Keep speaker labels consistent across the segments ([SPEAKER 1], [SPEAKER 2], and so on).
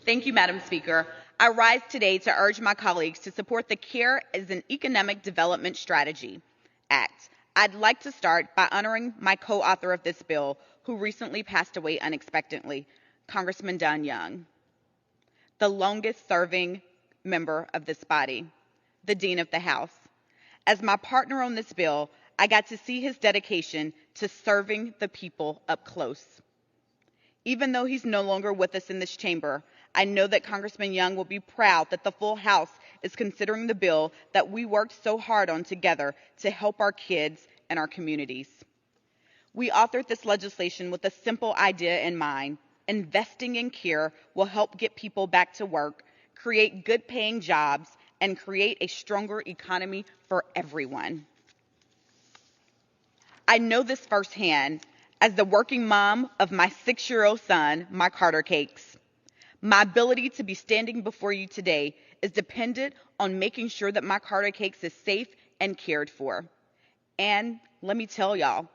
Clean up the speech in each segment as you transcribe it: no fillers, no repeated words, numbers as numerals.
[SPEAKER 1] Thank you, Madam Speaker. I rise today to urge my colleagues to support the CARE as an Economic Development Strategy Act. I'd like to start by honoring my co-author of this bill, who recently passed away unexpectedly, Congressman Don Young, the longest-serving member of this body, the Dean of the House. As my partner on this bill, I got to see his dedication to serving the people up close. Even though he's no longer with us in this chamber, I know that Congressman Young will be proud that the full House is considering the bill that we worked so hard on together to help our kids and our communities. We authored this legislation with a simple idea in mind. Investing in care will help get people back to work, create good-paying jobs, and create a stronger economy for everyone. I know this firsthand as the working mom of my 6-year-old son, my Carter Cakes. My ability to be standing before you today is dependent on making sure that my Carter Cakes is safe and cared for. And let me tell y'all,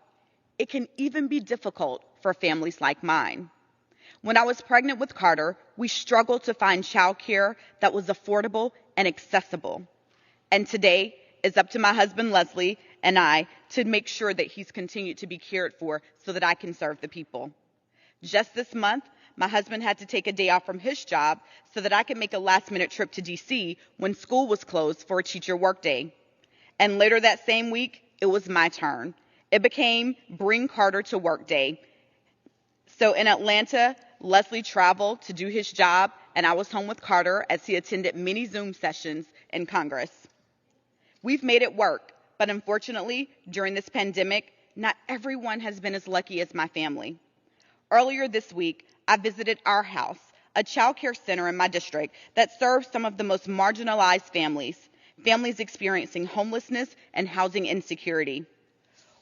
[SPEAKER 1] it can even be difficult for families like mine. When I was pregnant with Carter, we struggled to find childcare that was affordable and accessible. And today, it's up to my husband Leslie and I to make sure that he's continued to be cared for so that I can serve the people. Just this month, my husband had to take a day off from his job so that I could make a last-minute trip to D.C. when school was closed for a teacher workday. And later that same week, it was my turn. It became Bring Carter to Work Day. So in Atlanta, Leslie traveled to do his job, and I was home with Carter as he attended many Zoom sessions in Congress. We've made it work, but unfortunately, during this pandemic, not everyone has been as lucky as my family. Earlier this week, I visited Our House, a child care center in my district that serves some of the most marginalized families experiencing homelessness and housing insecurity.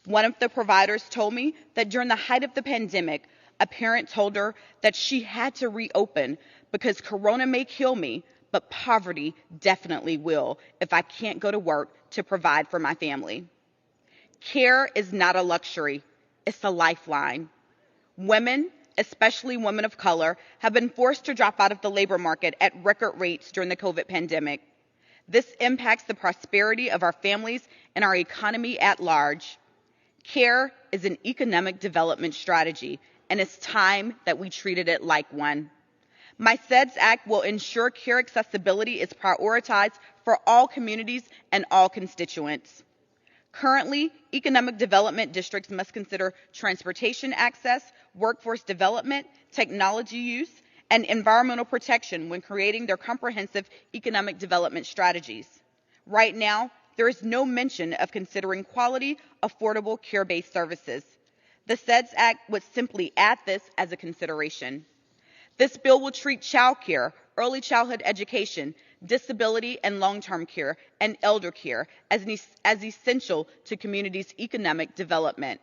[SPEAKER 1] One of the providers told me that during the height of the pandemic, a parent told her that she had to reopen because Corona may kill me, but poverty definitely will if I can't go to work to provide for my family. Care is not a luxury, it's a lifeline. Women, especially women of color, have been forced to drop out of the labor market at record rates during the COVID pandemic. This impacts the prosperity of our families and our economy at large. CARE is an economic development strategy, and it's time that we treated it like one. My CEDS Act will ensure care accessibility is prioritized for all communities and all constituents. Currently, economic development districts must consider transportation access, workforce development, technology use, and environmental protection when creating their comprehensive economic development strategies. Right now, there is no mention of considering quality, affordable, care-based services. The CEDS Act would simply add this as a consideration. This bill will treat child care, early childhood education, disability and long-term care, and elder care as essential to communities' economic development.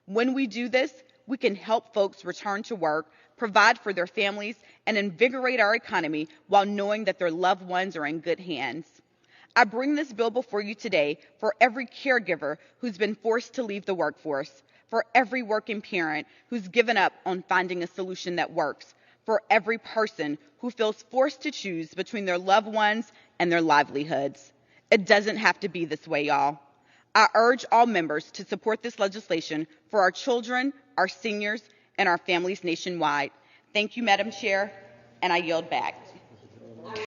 [SPEAKER 1] When we do this, we can help folks return to work, provide for their families, and invigorate our economy while knowing that their loved ones are in good hands. I bring this bill before you today for every caregiver who's been forced to leave the workforce, for every working parent who's given up on finding a solution that works, for every person who feels forced to choose between their loved ones and their livelihoods. It doesn't have to be this way, y'all. I urge all members to support this legislation for our children, our seniors, and our families nationwide. Thank you, Madam Chair, and I yield back.